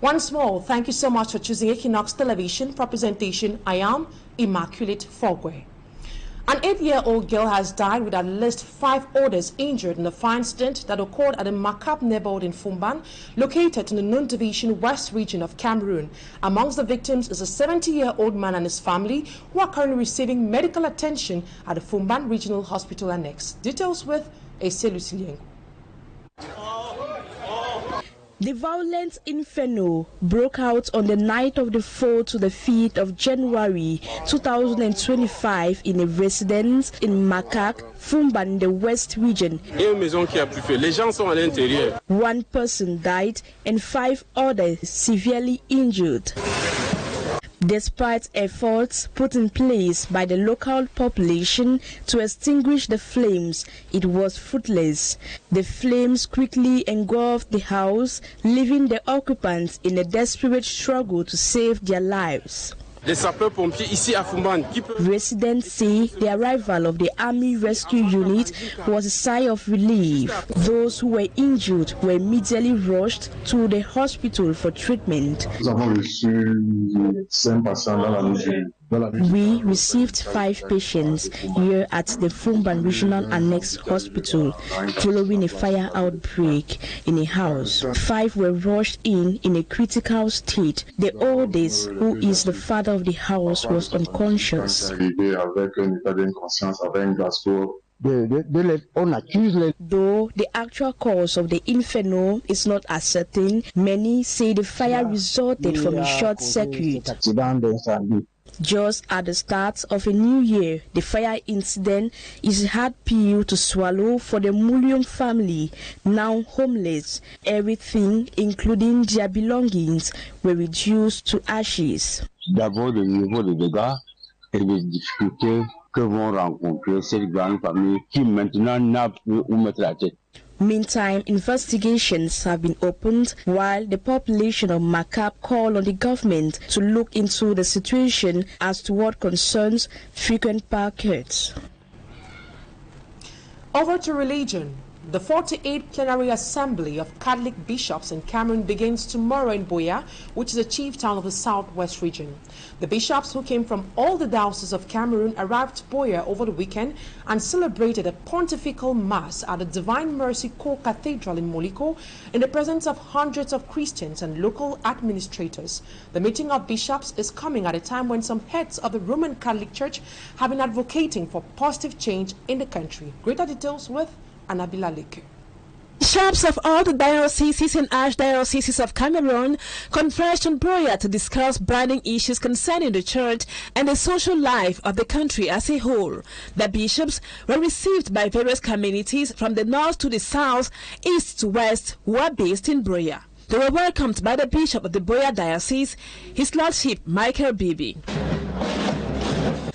Once more, thank you so much for choosing Equinoxe Television for presentation. I am Immaculate Fogwe. An 8-year-old girl has died with at least 5 others injured in a fire incident that occurred at the Makap neighborhood in Foumban, located in the Nous Division West region of Cameroon. Amongst the victims is a 70-year-old man and his family, who are currently receiving medical attention at the Foumban Regional Hospital Annex. Details with Ese Luciliengo. The violent inferno broke out on the night of the 4th to the 5th of January 2025 in a residence in Makak, Foumban, the West region. One person died and 5 others severely injured. Despite efforts put in place by the local population to extinguish the flames, it was fruitless. The flames quickly engulfed the house, leaving the occupants in a desperate struggle to save their lives. Residents say the arrival of the Army Rescue Unit was a sigh of relief. Those who were injured were immediately rushed to the hospital for treatment. We received 5 patients here at the Foumban Regional Annex Hospital following a fire outbreak in a house. 5 were rushed in a critical state. The oldest, who is the father of the house, was unconscious. Though the actual cause of the inferno is not ascertained, many say the fire resulted from a short circuit. Just at the start of a new year, the fire incident is a hard pill to swallow for the Mullion family, now homeless. Everything, including their belongings, were reduced to ashes. D'abord, au niveau des dégâts et des difficultés que vont rencontrer cette grande famille qui maintenant n'a plus où mettre la tête. Meantime, investigations have been opened while the population of Makap call on the government to look into the situation as to what concerns frequent power cuts. Over to religion. The 48th Plenary Assembly of Catholic Bishops in Cameroon begins tomorrow in Buea, which is a chief town of the southwest region. The bishops, who came from all the dioceses of Cameroon, arrived to Buea over the weekend and celebrated a pontifical mass at the Divine Mercy Core Cathedral in Moliko in the presence of hundreds of Christians and local administrators. The meeting of bishops is coming at a time when some heads of the Roman Catholic Church have been advocating for positive change in the country. Greater details with Anabila Leke. Bishops of all the dioceses and archdioceses of Cameroon converged on Buea to discuss burning issues concerning the church and the social life of the country as a whole. The bishops were received by various communities from the north to the south, east to west, who are based in Buea. They were welcomed by the Bishop of the Buea Diocese, His Lordship Michael Bibi.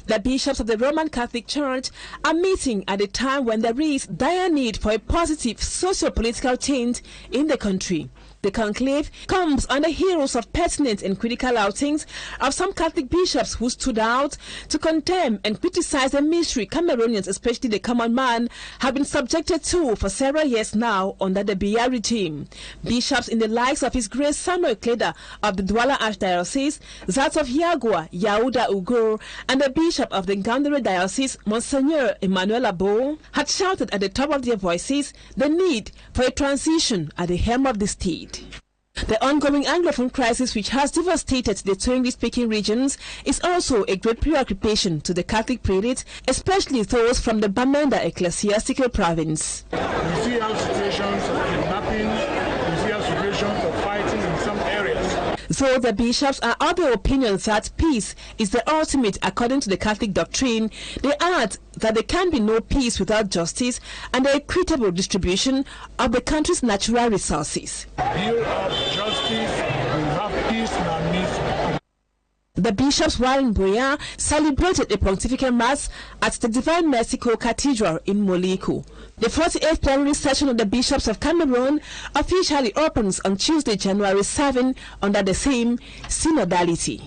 The bishops of the Roman Catholic Church are meeting at a time when there is dire need for a positive socio-political change in the country. The conclave comes on the heels of pertinent and critical outings of some Catholic bishops who stood out to condemn and criticize the misery Cameroonians, especially the common man, have been subjected to for several years now under the Buea regime. Bishops in the likes of His Grace Samuel Kleda of the Douala Archdiocese, that of Yagua, Yaouda Ugur, and the Bishop of the Ngandere Diocese, Monseigneur Emmanuel Abo, had shouted at the top of their voices the need for a transition at the helm of the state. The ongoing Anglophone crisis, which has devastated the two English-speaking regions, is also a great preoccupation to the Catholic prelates, especially those from the Bamenda ecclesiastical province. We see how situations of kidnapping, we see how situations of fighting in some areas. Though the bishops are of the opinion that peace is the ultimate according to the Catholic doctrine, they add that there can be no peace without justice and the equitable distribution of the country's natural resources. Build up justice, we have peace in our midst. The bishops, while in Buea, celebrated a pontifical mass at the Divine Mercy Core Cathedral in Moliko. The 48th plenary session of the bishops of Cameroon officially opens on Tuesday, January 7, under the same synodality.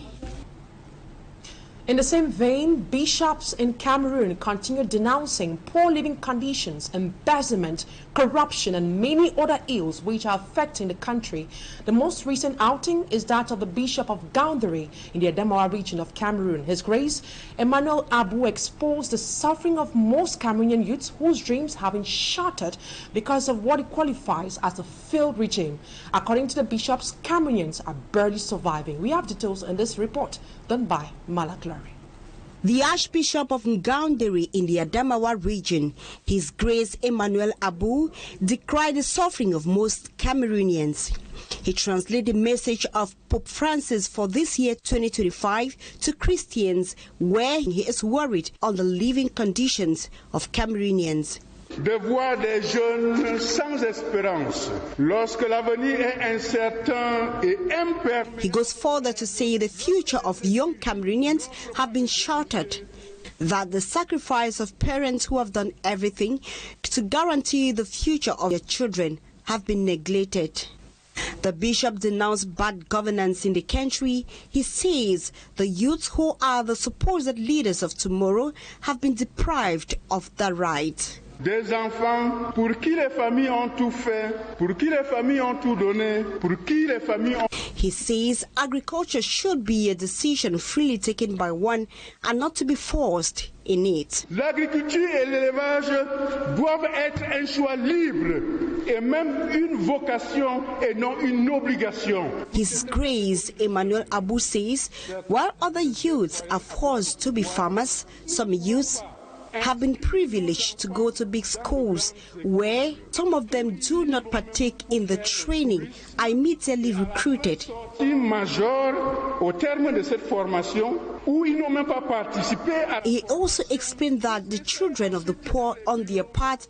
In the same vein, bishops in Cameroon continue denouncing poor living conditions, embezzlement, corruption, and many other ills which are affecting the country. The most recent outing is that of the Bishop of Gaoundéré in the Adamawa region of Cameroon. His Grace Emmanuel Abu exposed the suffering of most Cameroonian youths whose dreams have been shattered because of what he qualifies as a failed regime. According to the bishops, Cameroonians are barely surviving. We have details in this report done by Malaglory. The Archbishop of Gaoundéré in the Adamawa region, His Grace Emmanuel Abu, decried the suffering of most Cameroonians. He translated the message of Pope Francis for this year 2025 to Christians, where he is worried on the living conditions of Cameroonians. De voir des jeunes sans espérance lorsque l'avenir est incertain et imperfect. He goes further to say the future of young Cameroonians have been shattered, that the sacrifice of parents who have done everything to guarantee the future of their children have been neglected. The bishop denounced bad governance in the country. He says the youths who are the supposed leaders of tomorrow have been deprived of that right. Des enfants pour qui les familles ont tout fait, pour qui les familles ont tout donné, pour qui les familles ont... He says agriculture should be a decision freely taken by one and not to be forced in it. L'agriculture et l'élevage doivent être un choix libre et même une vocation et non une obligation. His Grace Emmanuel Abu says while other youths are forced to be farmers, some youths have been privileged to go to big schools where some of them do not partake in the training, are immediately recruited. He also explained that the children of the poor on their part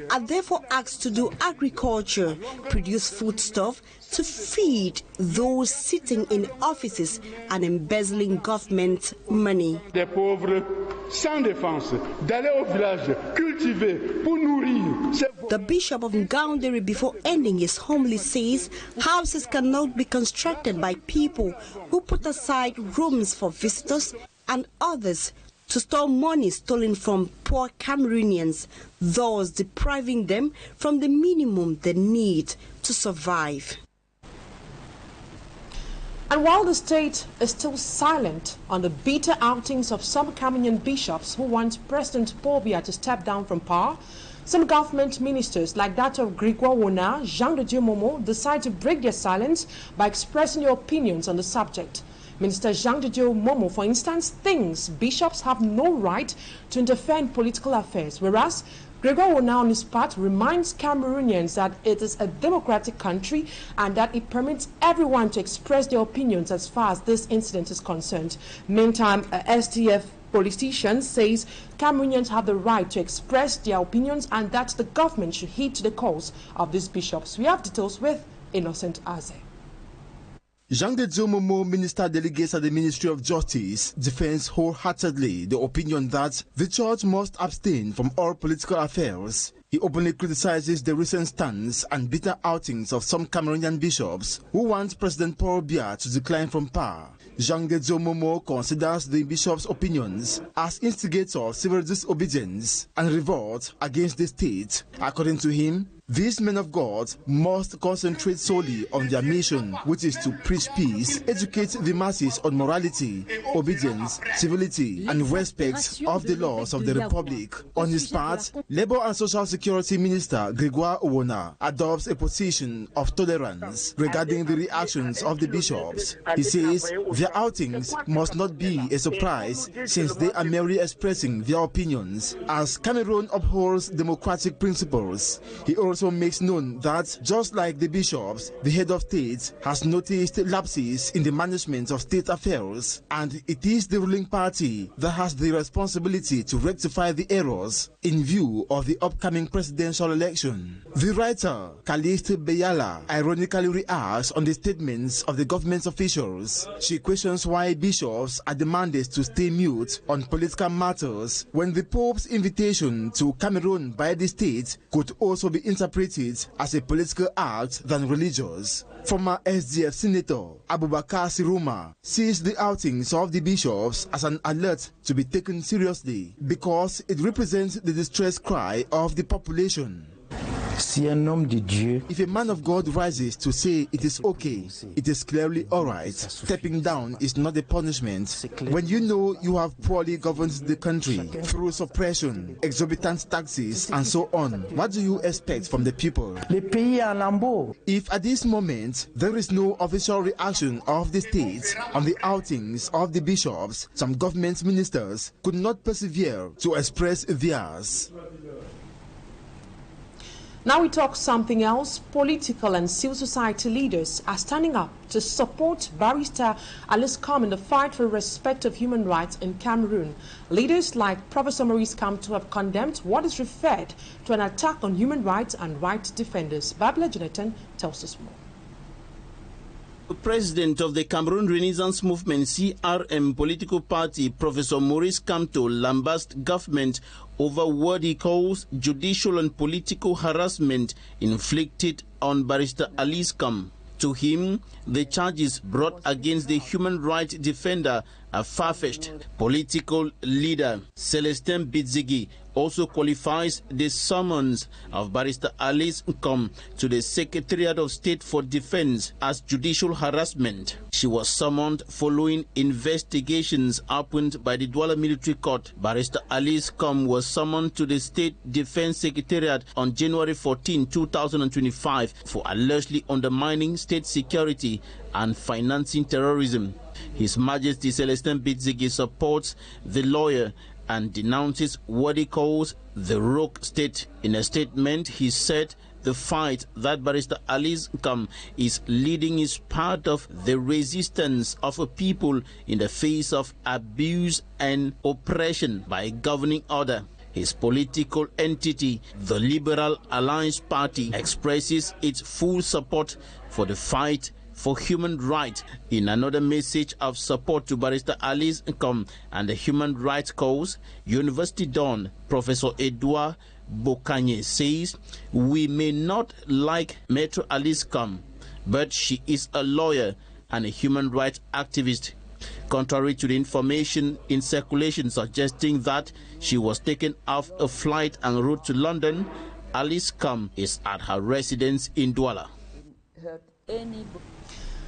are therefore asked to do agriculture, produce foodstuff to feed those sitting in offices and embezzling government money. Des pauvres sans défense, d'aller au village, cultiver pour nourrir. The Bishop of Gaoundéré, before ending his homily, says houses cannot be constructed by people who put aside rooms for visitors and others to store money stolen from poor Cameroonians, thus depriving them from the minimum they need to survive. And while the state is still silent on the bitter outings of some Cameroonian bishops who want President Buea to step down from power, some government ministers, like that of Grégoire Wona, Jean de Dieu Momo, decide to break their silence by expressing their opinions on the subject. Minister Jean de Dieu Momo, for instance, thinks bishops have no right to interfere in political affairs, whereas Grégoire Wona, on his part, reminds Cameroonians that it is a democratic country and that it permits everyone to express their opinions as far as this incident is concerned. Meantime, SDF politician says Cameroonians have the right to express their opinions and that the government should heed to the calls of these bishops. We have details with Innocent Aze. Jean de Dieu Momo, Minister Delegate at the Ministry of Justice, defends wholeheartedly the opinion that the church must abstain from all political affairs. He openly criticizes the recent stance and bitter outings of some Cameroonian bishops who want President Buea to decline from power. Jean de Dieu Momo considers the bishops' opinions as instigators of civil disobedience and revolt against the state. According to him, these men of God must concentrate solely on their mission, which is to preach peace, educate the masses on morality, obedience, civility, and respect of the laws of the Republic. On his part, Labour and Social Security Minister Grégoire Wona adopts a position of tolerance regarding the reactions of the bishops. He says their outings must not be a surprise since they are merely expressing their opinions, as Cameroon upholds democratic principles. He also makes known that, just like the bishops, the head of state has noticed lapses in the management of state affairs, and it is the ruling party that has the responsibility to rectify the errors in view of the upcoming presidential election. The writer, Caliste Beyala, ironically reacts on the statements of the government officials. She questions why bishops are demanded to stay mute on political matters when the Pope's invitation to Cameroon by the state could also be interpreted as a political act than religious. Former SDF Senator Abubakar Siroma sees the outings of the bishops as an alert to be taken seriously because it represents the distress cry of the population. If a man of God rises to say it is okay, it is clearly alright. Stepping down is not a punishment. When you know you have poorly governed the country through suppression, exorbitant taxes, and so on, what do you expect from the people? If at this moment there is no official reaction of the state on the outings of the bishops, some government ministers could not persevere to express theirs. Now we talk something else. Political and civil society leaders are standing up to support Barrister Alice Kam in the fight for respect of human rights in Cameroon. Leaders like Professor Maurice Kamto have condemned what is referred to an attack on human rights and right defenders. Babla Jonathan tells us more. The president of the Cameroon Renaissance Movement CRM political party, Professor Maurice Kamto, lambasted government over what he calls judicial and political harassment inflicted on Barrister Alice Kam. To him, the charges brought against the human rights defender are far-fetched. Political leader Celestin Bidzigi also qualifies the summons of Barrister Alice Kam to the Secretariat of State for Defense as judicial harassment. She was summoned following investigations opened by the Douala Military Court. Barrister Alice Kam was summoned to the State Defense Secretariat on January 14, 2025 for allegedly undermining state security and financing terrorism. His Majesty Celestin Bidzigi supports the lawyer and denounces what he calls the rogue state. In a statement, he said the fight that Barrister Alice Kam is leading is part of the resistance of a people in the face of abuse and oppression by a governing order. His political entity, the Liberal Alliance Party, expresses its full support for the fight for human rights. In another message of support to Barrister Alice Kam and the human rights cause, University Don Professor Edouard Bokanye says, "We may not like Maître Alice Kam, but she is a lawyer and a human rights activist." Contrary to the information in circulation suggesting that she was taken off a flight en route to London, Alice Kam is at her residence in Douala.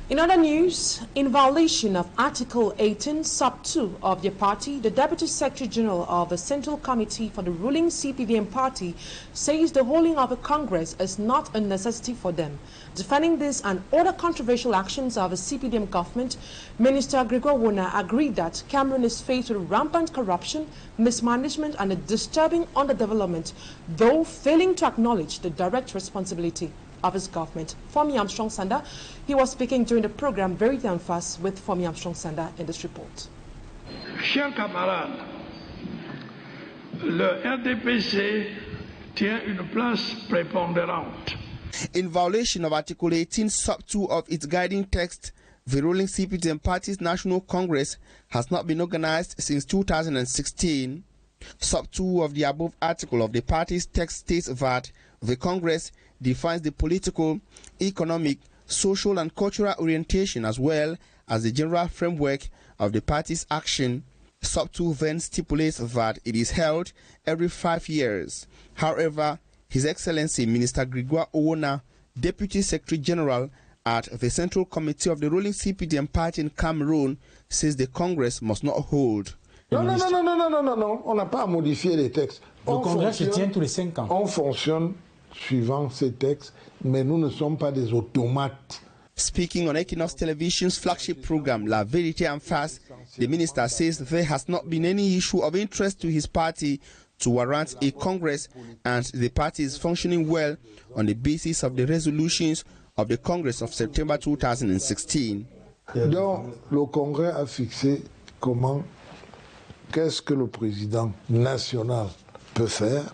In other news, in violation of Article 18, Sub 2 of the party, the Deputy Secretary General of the Central Committee for the ruling CPDM party says the holding of a Congress is not a necessity for them. Defending this and other controversial actions of the CPDM government, Minister Gregor Wona agreed that Cameroon is faced with rampant corruption, mismanagement and a disturbing underdevelopment, though failing to acknowledge the direct responsibility of his government. Fomi Armstrong Sanda, he was speaking during the program Verity and Fast with Fomi Armstrong Sanda in this report. Chers camarades, le RDPC tient une place prépondérante. In violation of Article 18, Sub 2 of its guiding text, the ruling CPDM party's National Congress has not been organized since 2016. Sub 2 of the above article of the party's text states that the Congress defines the political, economic, social and cultural orientation as well as the general framework of the party's action. Sub 2 then stipulates that it is held every 5 years. However, His Excellency Minister Gregor Wona, Deputy Secretary General at the Central Committee of the ruling CPDM party in Cameroon, says the Congress must not hold. Non, on n'a pas à modifier les textes. Le Congrès se tient tous les 5 ans. On fonctionne suivant ces textes, mais nous ne sommes pas des automates. Speaking on Equinoxe television's flagship program, La Vérité en Face, the minister says there has not been any issue of interest to his party to warrant a Congress, and the party is functioning well on the basis of the resolutions of the Congress of September 2016. Donc, le Congrès a fixé comment, qu'est-ce que le président national peut faire,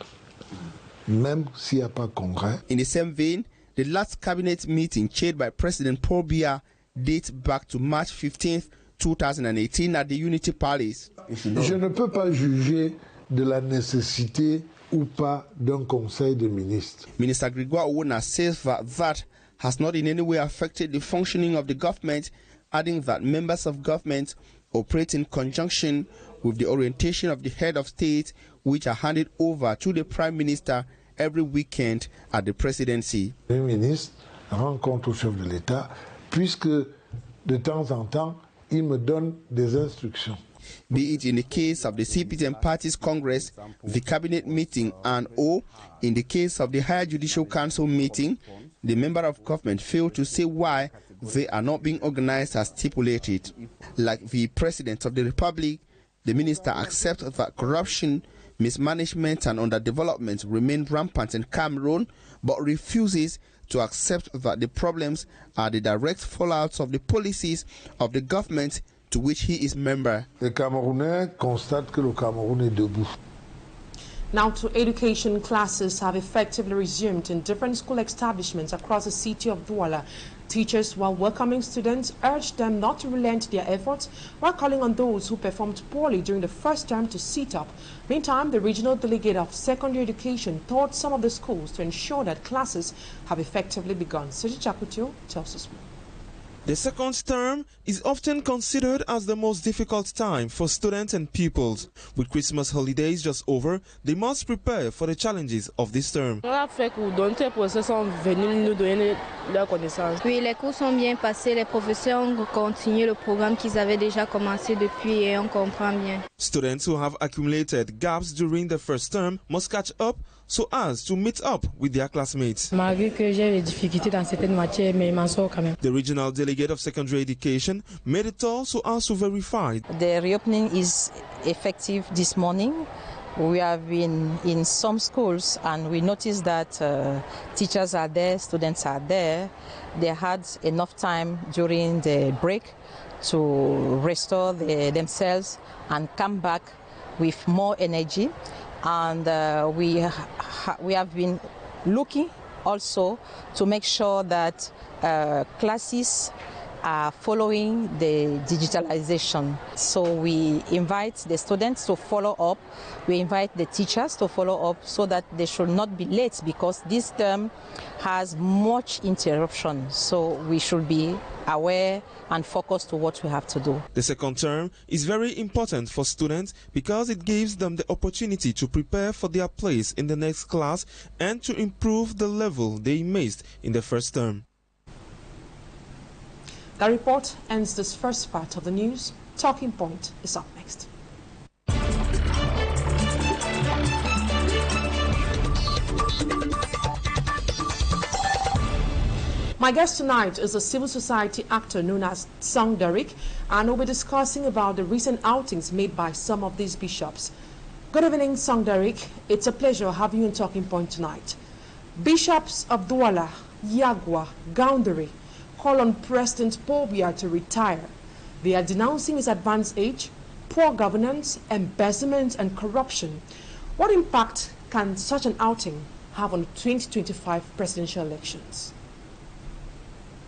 même s'il n'y a pas Congrès. In the same vein, the last cabinet meeting chaired by President Paul Buea dates back to March 15, 2018 at the Unity Palace. Je ne peux pas juger de la nécessité ou pas d'un conseil de ministres. Minister Gregor Wona says that has not in any way affected the functioning of the government, adding that members of government operate in conjunction with the orientation of the head of state, which are handed over to the Prime Minister every weekend at the presidency. Le ministre rencontre au chef de l'État, puisque de temps en temps, il me donne des instructions. Be it in the case of the CPDM Party's Congress, the Cabinet meeting, and or in the case of the Higher Judicial Council meeting, the member of government failed to say why they are not being organized as stipulated. Like the President of the Republic, the minister accepts that corruption, mismanagement and underdevelopment remain rampant in Cameroon, but refuses to accept that the problems are the direct fallouts of the policies of the government to which he is member. Les Camerounais constatent que le Cameroun est debout. Now to education, classes have effectively resumed in different school establishments across the city of Douala. Teachers, while welcoming students, urged them not to relent their efforts while calling on those who performed poorly during the first term to sit up. Meantime, the regional delegate of secondary education told some of the schools to ensure that classes have effectively begun. Sergi Chakutio tells us more. The second term is often considered as the most difficult time for students and pupils. With Christmas holidays just over, they must prepare for the challenges of this term. Oui, les cours sont bien passés, les professeurs ont continué le programme qu'ils avaient déjà commencé depuis et on comprend bien. Students who have accumulated gaps during the first term must catch up so as to meet up with their classmates. Malgré que j'ai des difficultés dans certaines matières, mais m'en sors quand même. The regional delegate of secondary education made it all so as to verify. The reopening is effective this morning. We have been in some schools and we noticed that teachers are there, students are there. They had enough time during the break to restore themselves and come back with more energy. And we have been looking also to make sure that classes are following the digitalization. So we invite the students to follow up. We invite the teachers to follow up so that they should not be late because this term has much interruption. So we should be aware and focused to what we have to do. The second term is very important for students because it gives them the opportunity to prepare for their place in the next class and to improve the level they missed in the first term. The report ends this first part of the news. Talking Point is up next. My guest tonight is a civil society actor known as Derick, and we'll be discussing about the recent outings made by some of these bishops. Good evening, Derick. It's a pleasure having you on Talking Point tonight. Bishops of Douala, Yagwa, Gaundari call on President Buea to retire. They are denouncing his advanced age, poor governance, embezzlement and corruption. What impact can such an outing have on the 2025 presidential elections?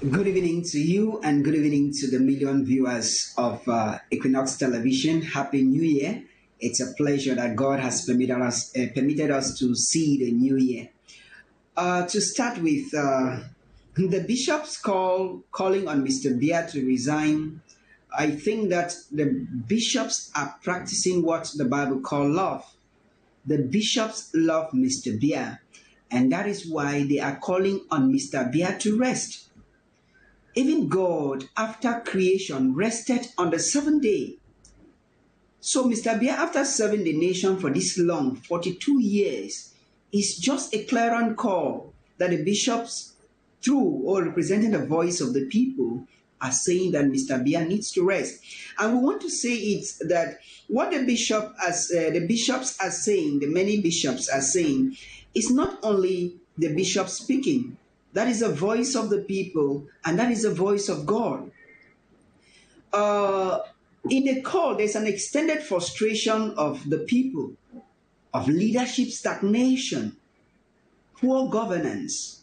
Good evening to you and good evening to the million viewers of Equinoxe television. Happy New Year. It's a pleasure that God has permitted us to see the new year. To start with, the bishops calling on Mr. Buea to resign. I think that the bishops are practicing what the Bible calls love. The bishops love Mr. Buea, and that is why they are calling on Mr. Buea to rest. Even God, after creation, rested on the seventh day. So Mr. Buea, after serving the nation for this long, 42 years, is just a clarion call that the bishops, through or representing the voice of the people, are saying that Mr. Buea needs to rest. And we want to say it's that what the bishops are saying, the many bishops are saying, is not only the bishop speaking. That is the voice of the people, and that is the voice of God. In the call, there's an extended frustration of the people, of leadership stagnation, poor governance,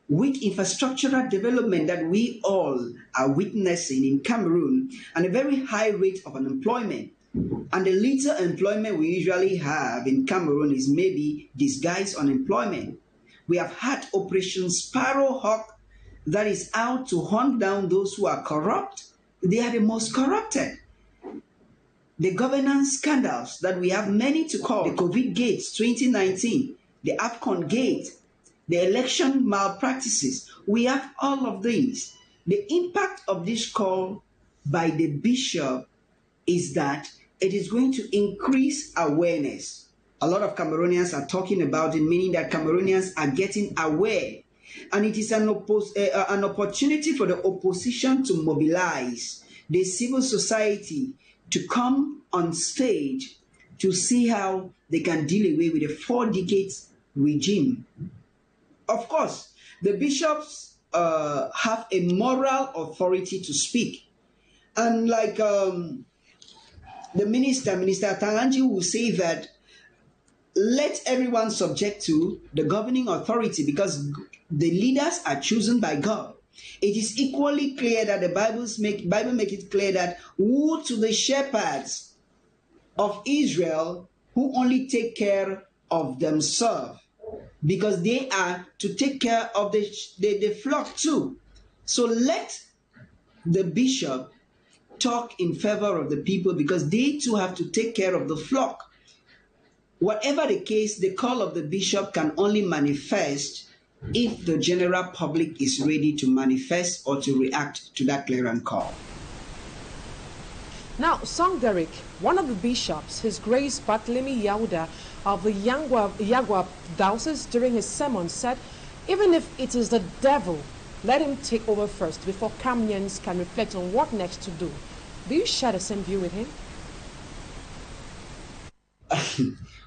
weak infrastructural development that we all are witnessing in Cameroon, and a very high rate of unemployment. And the little employment we usually have in Cameroon is maybe disguised unemployment. We have had Operation Sparrowhawk that is out to hunt down those who are corrupt, they are the most corrupted. The governance scandals that we have many to call, the COVID gates 2019, the AFCON gate, the election malpractices, we have all of these. The impact of this call by the bishop is that it is going to increase awareness. A lot of Cameroonians are talking about it, meaning that Cameroonians are getting aware. And it is an opportunity for the opposition to mobilize the civil society to come on stage to see how they can deal away with a 4-decade regime. Of course, the bishops have a moral authority to speak. And like the Minister Tanganji will say that let everyone subject to the governing authority because the leaders are chosen by God. It is equally clear that the Bible make it clear that woe to the shepherds of Israel who only take care of themselves, because they are to take care of the flock too. So let the bishop talk in favor of the people because they too have to take care of the flock. Whatever the case, the call of the bishop can only manifest if the general public is ready to manifest or to react to that clarion call. Now, Song Derick, one of the bishops, His Grace Barthélemy Yauda of the Yagua Diocese, during his sermon said, even if it is the devil, let him take over first before Cameroonians can reflect on what next to do. Do you share the same view with him?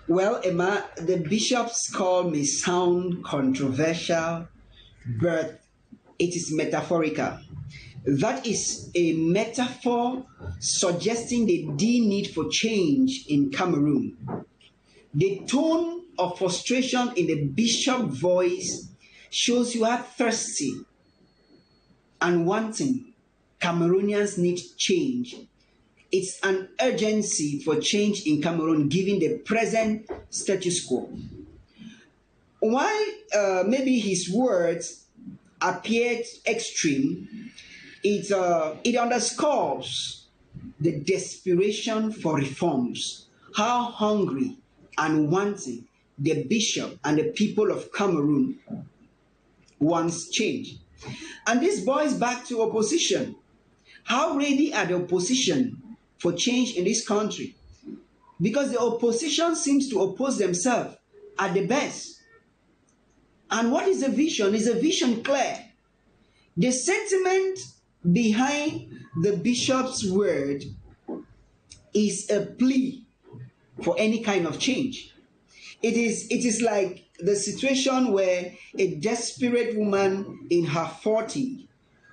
Well, Emma, the bishop's call may sound controversial, but it is metaphorical. That is a metaphor suggesting the deep need for change in Cameroon. The tone of frustration in the bishop's voice shows you are thirsty and wanting. Cameroonians need change. It's an urgency for change in Cameroon given the present status quo. While maybe his words appeared extreme, it underscores the desperation for reforms, how hungry and wanting the bishop and the people of Cameroon wants change. And this boils back to opposition. How ready are the opposition for change in this country? Because the opposition seems to oppose themselves at the best. And what is the vision? Is the vision clear? The sentiment behind the bishop's word is a plea for any kind of change. It is like the situation where a desperate woman in her 40s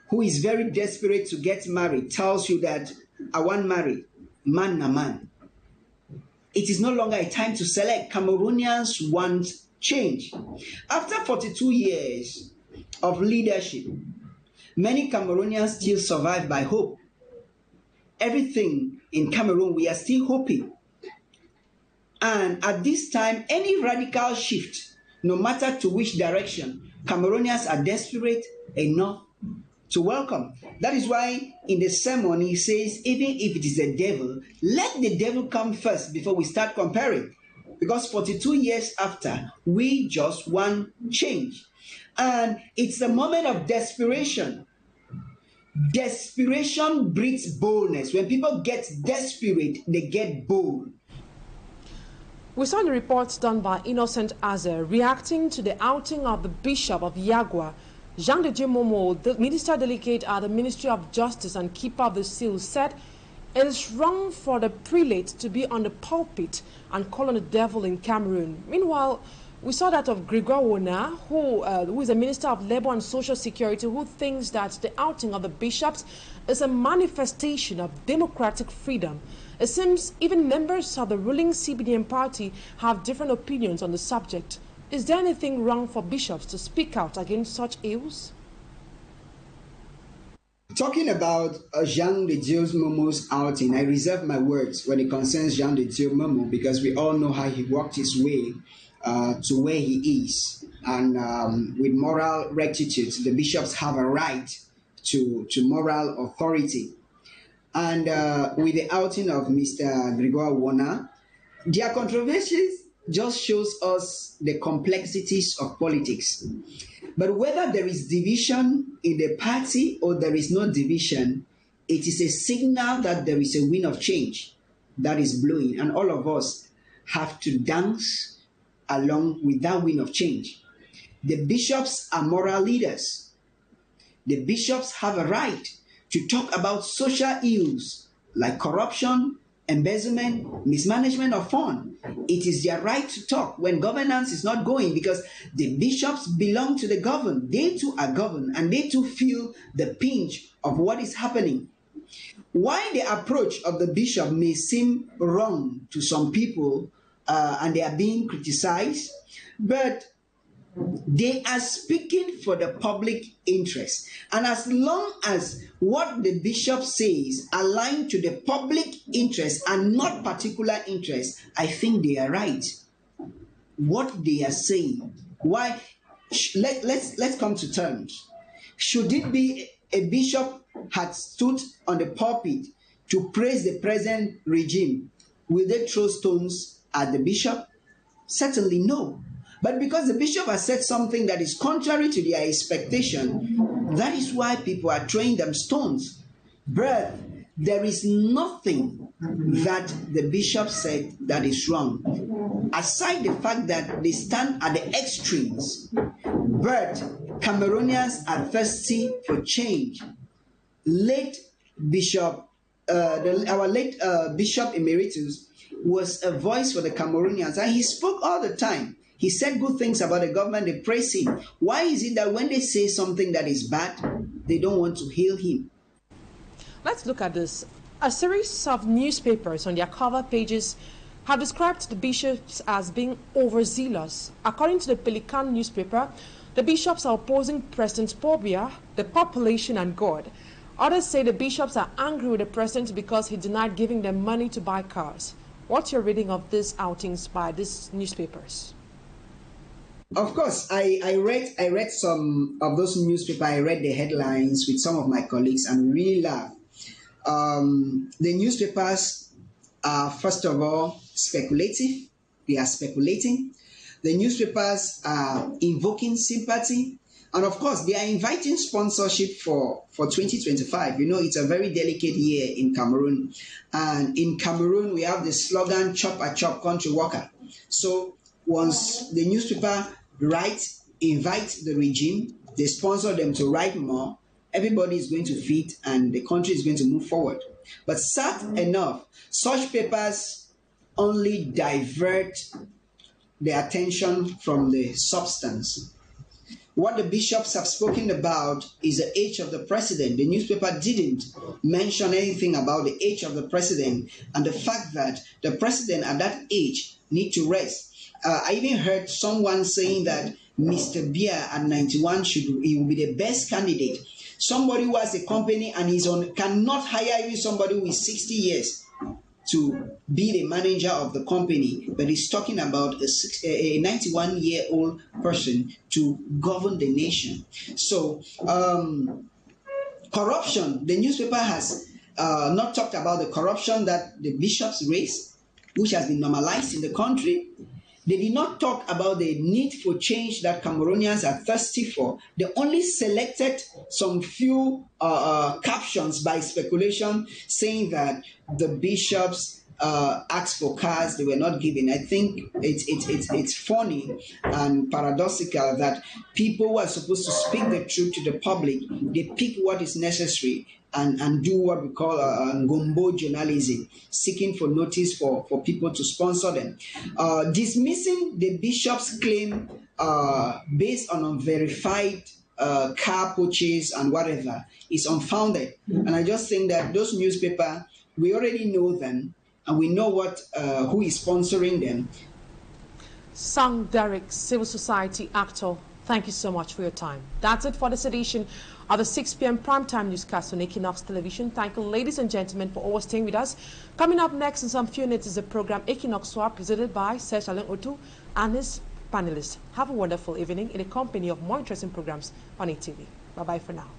who is very desperate to get married tells you that I want married, man na man. It is no longer a time to select. Cameroonians want change. After 42 years of leadership, many Cameroonians still survive by hope. Everything in Cameroon, we are still hoping. And at this time, any radical shift, no matter to which direction, Cameroonians are desperate enough to welcome. That is why in the sermon he says, even if it is the devil, let the devil come first before we start comparing. Because 42 years after, we just want change. And it's a moment of desperation. Desperation breeds boldness. When people get desperate, they get bold. We saw the reports done by Innocent Azer reacting to the outing of the Bishop of Yagua. Jean de Dieu Momo, the Minister Delegate at the Ministry of Justice and Keeper of the Seal, said it is wrong for the prelate to be on the pulpit and call on the devil in Cameroon. Meanwhile, we saw that of Grégoire Wona, who is a Minister of Labour and Social Security, who thinks that the outing of the bishops is a manifestation of democratic freedom. It seems even members of the ruling CPDM party have different opinions on the subject. Is there anything wrong for bishops to speak out against such ills? talking about Jean de Dieu Momo's outing, I reserve my words when it concerns Jean de Dieu Momo because we all know how he walked his way to where he is. And with moral rectitude, the bishops have a right to moral authority. And with the outing of Mr. Gregoire Wona, their controversies just shows us the complexities of politics. But whether there is division in the party or there is no division, it is a signal that there is a wind of change that is blowing, and all of us have to dance along with that wind of change. The bishops are moral leaders. The bishops have a right to talk about social ills like corruption, embezzlement, mismanagement of funds. It is their right to talk when governance is not going, because the bishops belong to the governed. They too are governed, and they too feel the pinch of what is happening. Why the approach of the bishop may seem wrong to some people, and they are being criticized, but they are speaking for the public interest. And as long as what the bishop says align to the public interest and not particular interest, I think they are right. What they are saying, why? Let's come to terms. Should it be a bishop had stood on the pulpit to praise the present regime, will they throw stones at the bishop? Certainly no. But because the bishop has said something that is contrary to their expectation, that is why people are throwing them stones. But there is nothing that the bishop said that is wrong, aside the fact that they stand at the extremes. But Cameroonians are thirsty for change. Our late Bishop Emeritus was a voice for the Cameroonians, and he spoke all the time. He said good things about the government, they praise him. Why is it that when they say something that is bad, they don't want to hail him? Let's look at this. A series of newspapers on their cover pages have described the bishops as being overzealous. According to the Pelican newspaper, the bishops are opposing President Buea, the population, and God. Others say the bishops are angry with the president because he denied giving them money to buy cars. What's your reading of these outings by these newspapers? Of course, I read some of those newspapers. I read the headlines with some of my colleagues and really laughed. The newspapers are, first of all, speculative. They are speculating. The newspapers are invoking sympathy. And of course, they are inviting sponsorship for 2025. You know, it's a very delicate year in Cameroon. And in Cameroon, we have the slogan, chop a chop, country worker. So once the newspaper invite the regime, they sponsor them to write more, everybody is going to feed and the country is going to move forward. But sad enough, such papers only divert the attention from the substance. What the bishops have spoken about is the age of the president. The newspaper didn't mention anything about the age of the president and the fact that the president at that age need to rest. I even heard someone saying that Mr. Buea at 91 he will be the best candidate. Somebody who has a company and cannot hire even somebody who is 60 years to be the manager of the company, but he's talking about a 91-year-old person to govern the nation. So corruption, the newspaper has not talked about the corruption that the bishops raised, which has been normalized in the country. They did not talk about the need for change that Cameroonians are thirsty for. They only selected some few captions by speculation saying that the bishops asked for cars they were not given. I think it's funny and paradoxical that people who are supposed to speak the truth to the public, they pick what is necessary and do what we call ngombo journalism, seeking for notice for people to sponsor them. Dismissing the bishop's claim based on unverified car purchase and whatever is unfounded. And I just think that those newspapers, we already know them and we know who is sponsoring them. Derick, civil society actor, thank you so much for your time. That's it for this edition at the 6 p.m. primetime newscast on Equinoxe Television. Thank you, ladies and gentlemen, for always staying with us. Coming up next in some few minutes is the program Equinoxe Swap, presented by Serge Alain Otu and his panelists. Have a wonderful evening in the company of more interesting programs on ETV. Bye-bye for now.